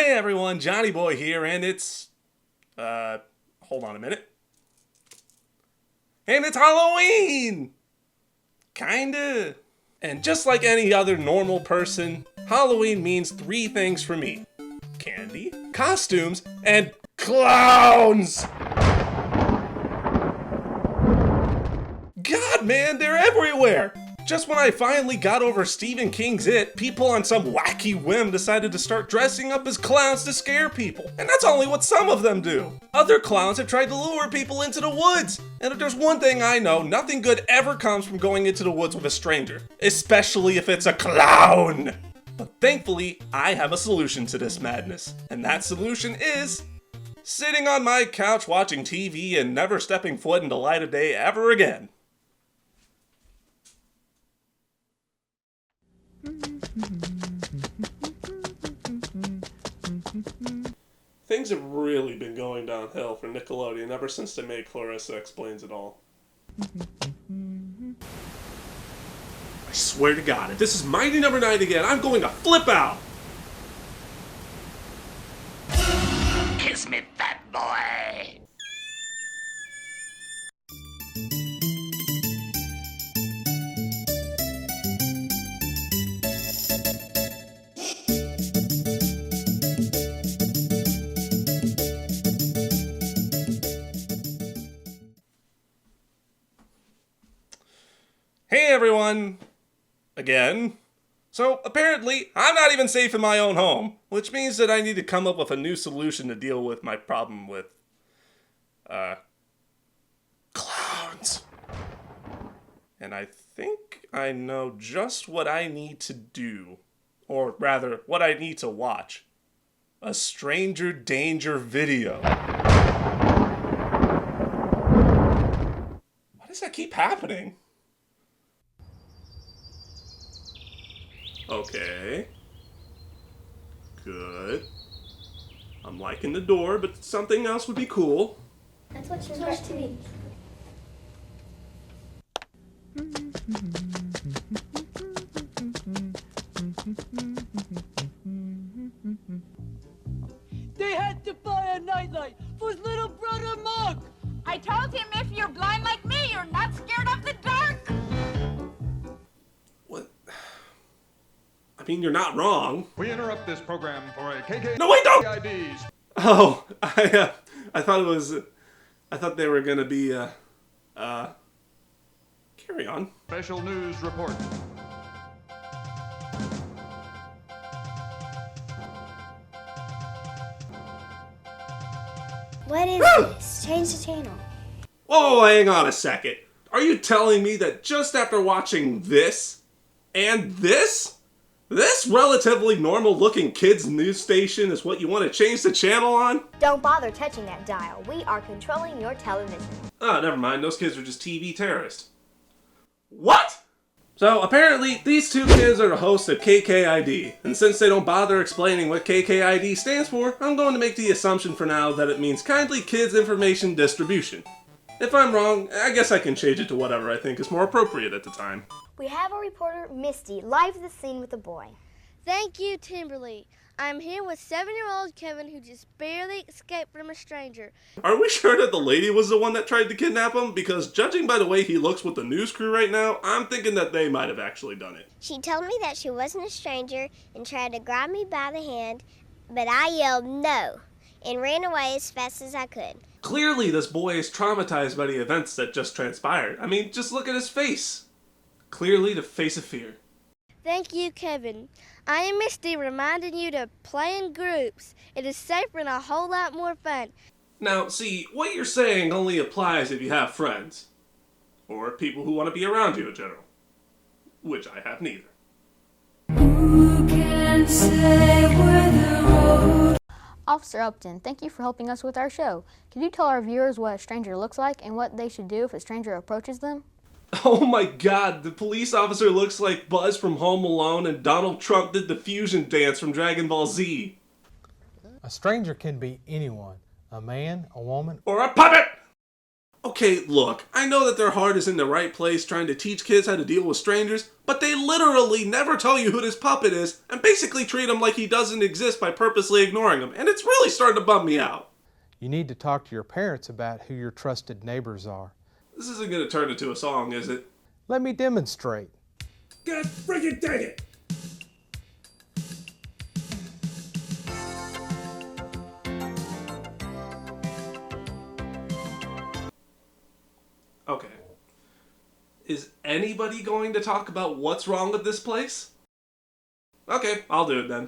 Hey everyone, Johnny Boy here, and it's, hold on a minute. And it's Halloween! Kinda. And just like any other normal person, Halloween means three things for me. Candy, costumes, and clowns! God, man, they're everywhere! Just when I finally got over Stephen King's It, people on some wacky whim decided to start dressing up as clowns to scare people. And that's only what some of them do. Other clowns have tried to lure people into the woods. And if there's one thing I know, nothing good ever comes from going into the woods with a stranger. Especially if it's a clown! But thankfully, I have a solution to this madness. And that solution is sitting on my couch watching TV and never stepping foot in the light of day ever again. Things have really been going downhill for Nickelodeon ever since they made Clarissa Explains It All. I swear to God, if this is Mighty Number 9 again, I'm going to flip out! Kiss me, fat boy! Hey everyone! Again. So, apparently, I'm not even safe in my own home, which means that I need to come up with a new solution to deal with my problem with, clowns. And I think I know just what I need to do. Or rather, what I need to watch. A stranger danger video. Why does that keep happening? Okay. Good. I'm liking the door, but something else would be cool. That's what you're supposed to be. They had to buy a nightlight for his little brother Mug. I told him if you're blind like me, you're not scared of the dark. What? I mean, you're not wrong. We interrupt this program for a KK. No, wait, don't! IDs. Oh, I thought it was, I thought they were gonna be, carry on. Special news report. What is this? Change the channel. Whoa, hang on a second. Are you telling me that just after watching this, and this relatively normal looking kids news station is what you want to change the channel on? Don't bother touching that dial. We are controlling your television. Oh, never mind. Those kids are just TV terrorists. What? So, apparently, these two kids are the hosts of KKID, and since they don't bother explaining what KKID stands for, I'm going to make the assumption for now that it means Kindly Kids Information Distribution. If I'm wrong, I guess I can change it to whatever I think is more appropriate at the time. We have our reporter, Misty, live at the scene with the boy. Thank you, Timberly. I'm here with 7-year-old Kevin, who just barely escaped from a stranger. Are we sure that the lady was the one that tried to kidnap him? Because judging by the way he looks with the news crew right now, I'm thinking that they might have actually done it. She told me that she wasn't a stranger and tried to grab me by the hand, but I yelled no and ran away as fast as I could. Clearly this boy is traumatized by the events that just transpired. I mean, just look at his face. Clearly the face of fear. Thank you, Kevin. I am Misty, reminding you to play in groups. It is safer and a whole lot more fun. Now, see, what you're saying only applies if you have friends. Or people who want to be around you in general. Which I have neither. Who can say where the road... Officer Upton, thank you for helping us with our show. Could you tell our viewers what a stranger looks like and what they should do if a stranger approaches them? Oh my god, the police officer looks like Buzz from Home Alone and Donald Trump did the fusion dance from Dragon Ball Z. A stranger can be anyone, a man, a woman, or a puppet! Okay, look, I know that their heart is in the right place trying to teach kids how to deal with strangers, but they literally never tell you who this puppet is and basically treat him like he doesn't exist by purposely ignoring him, and it's really starting to bum me out. You need to talk to your parents about who your trusted neighbors are. This isn't going to turn into a song, is it? Let me demonstrate. God friggin' dang it! Okay. Is anybody going to talk about what's wrong with this place? Okay, I'll do it then.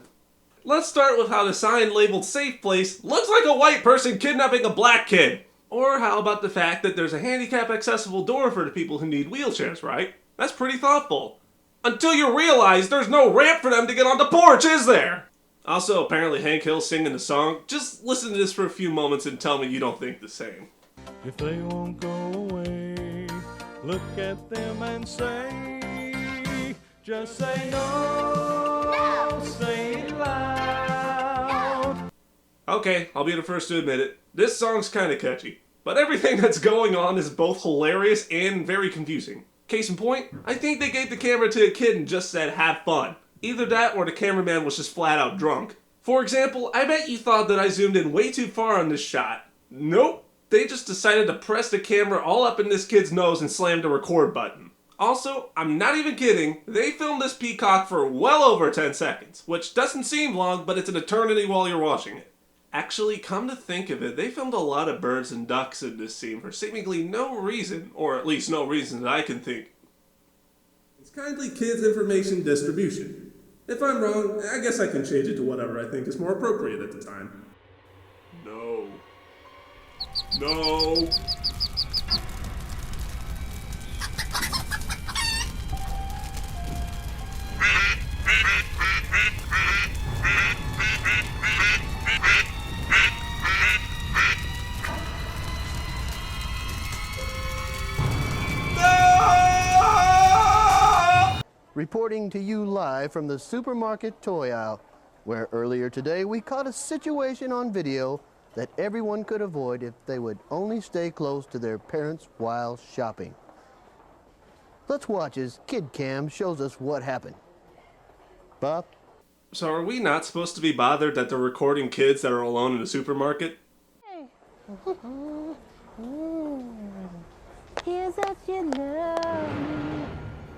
Let's start with how the sign labeled Safe Place looks like a white person kidnapping a black kid. Or how about the fact that there's a handicap accessible door for the people who need wheelchairs, right? That's pretty thoughtful. Until you realize there's no ramp for them to get on the porch, is there? Also, apparently Hank Hill's singing the song. Just listen to this for a few moments and tell me you don't think the same. If they won't go away, look at them and say, just say no, say it loud. Okay, I'll be the first to admit it. This song's kinda catchy, but everything that's going on is both hilarious and very confusing. Case in point, I think they gave the camera to a kid and just said, have fun. Either that or the cameraman was just flat out drunk. For example, I bet you thought that I zoomed in way too far on this shot. Nope. They just decided to press the camera all up in this kid's nose and slam the record button. Also, I'm not even kidding, they filmed this peacock for well over 10 seconds, which doesn't seem long, but it's an eternity while you're watching it. Actually, come to think of it, they filmed a lot of birds and ducks in this scene for seemingly no reason, or at least no reason that I can think. It's kindly kids information distribution. If I'm wrong, I guess I can change it to whatever I think is more appropriate at the time. No. No. Reporting to you live from the supermarket toy aisle, where earlier today we caught a situation on video that everyone could avoid if they would only stay close to their parents while shopping. Let's watch as Kid Cam shows us what happened. Bob? So are we not supposed to be bothered that they're recording kids that are alone in a supermarket? Here's what you love.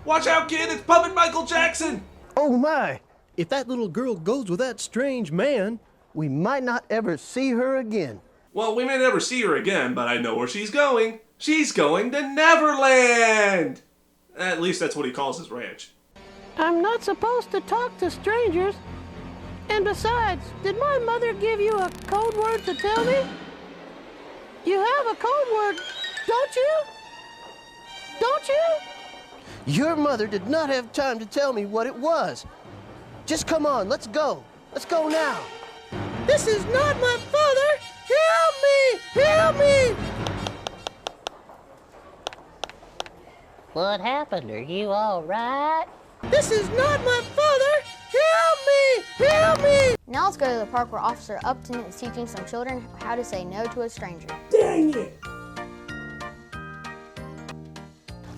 Watch out, kid! It's Puppet Michael Jackson! Oh my! If that little girl goes with that strange man, we might not ever see her again. Well, we may never see her again, but I know where she's going. She's going to Neverland! At least that's what he calls his ranch. I'm not supposed to talk to strangers. And besides, did my mother give you a code word to tell me? You have a code word, don't you? Don't you? Your mother did not have time to tell me what it was. Just come on, let's go. Let's go now. This is not my father! Help me! Help me! What happened? Are you all right? This is not my father! Help me! Help me! Now let's go to the park where Officer Upton is teaching some children how to say no to a stranger. Dang it!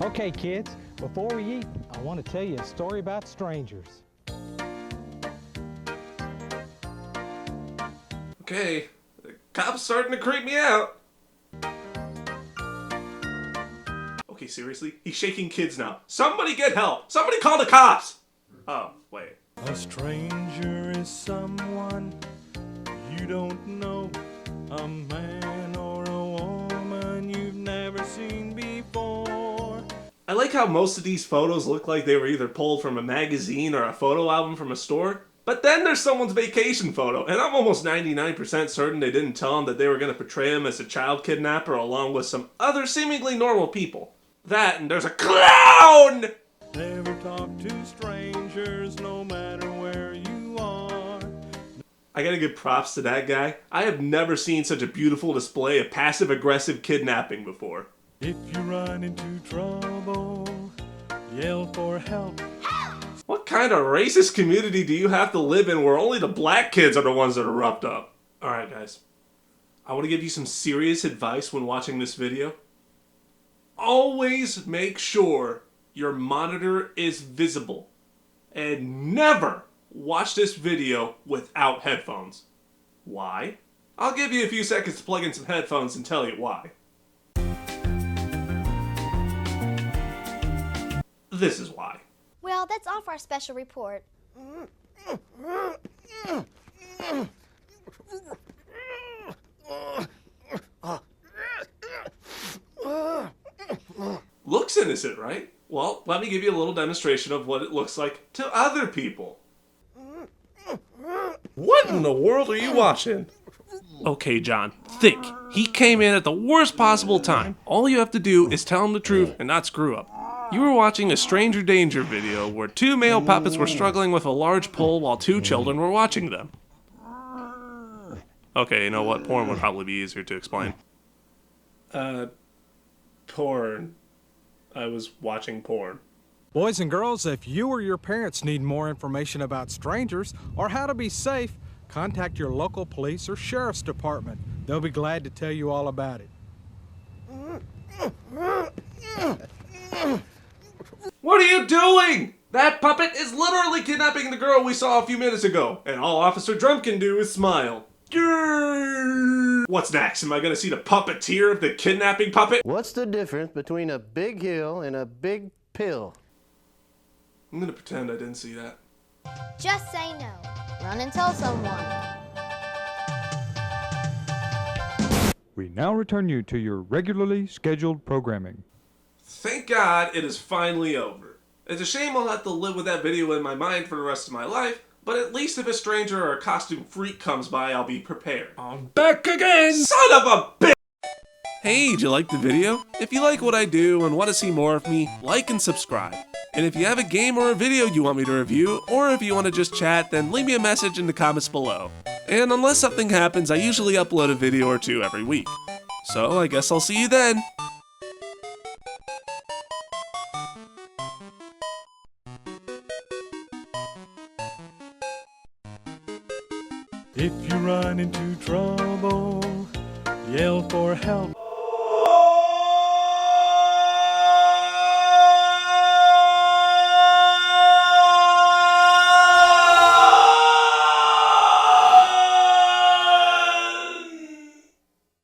Okay, kids, before we eat, I want to tell you a story about strangers. Okay, the cop's starting to creep me out. Okay, seriously? He's shaking kids now. Somebody get help! Somebody call the cops! Oh, wait. A stranger is someone you don't know, a man or a woman you've never seen before. I like how most of these photos look like they were either pulled from a magazine or a photo album from a store. But then there's someone's vacation photo, and I'm almost 99% certain they didn't tell him that they were going to portray him as a child kidnapper along with some other seemingly normal people. That, and there's a clown! Never talk to strangers, no matter where you are. I gotta give props to that guy. I have never seen such a beautiful display of passive-aggressive kidnapping before. If you run into trouble, yell for help. What kind of racist community do you have to live in where only the black kids are the ones that are roughed up? Alright guys, I want to give you some serious advice when watching this video. always make sure your monitor is visible. And never watch this video without headphones. Why? I'll give you a few seconds to plug in some headphones and tell you why. This is why. Well, that's all for our special report. Looks innocent, right? Well, let me give you a little demonstration of what it looks like to other people. What in the world are you watching? Okay, John, think. He came in at the worst possible time. All you have to do is tell him the truth and not screw up. You were watching a Stranger Danger video where 2 male puppets were struggling with a large pole while 2 children were watching them. Okay, you know what? Porn would probably be easier to explain. Porn. I was watching porn. Boys and girls, if you or your parents need more information about strangers or how to be safe, contact your local police or sheriff's department. They'll be glad to tell you all about it. What are you doing? That puppet is literally kidnapping the girl we saw a few minutes ago, and all Officer Drum can do is smile. What's next? Am I gonna see the puppeteer of the kidnapping puppet? What's the difference between a big hill and a big pill? I'm gonna pretend I didn't see that. Just say no. Run and tell someone. We now return you to your regularly scheduled programming. Thank God it is finally over. It's a shame I'll have to live with that video in my mind for the rest of my life, but at least if a stranger or a costume freak comes by, I'll be prepared. I'm back again! Son of a bitch! Hey, did you like the video? If you like what I do and want to see more of me, like and subscribe. And if you have a game or a video you want me to review, or if you want to just chat, then leave me a message in the comments below. And unless something happens, I usually upload a video or 2 every week. So I guess I'll see you then. If you run into trouble, yell for help.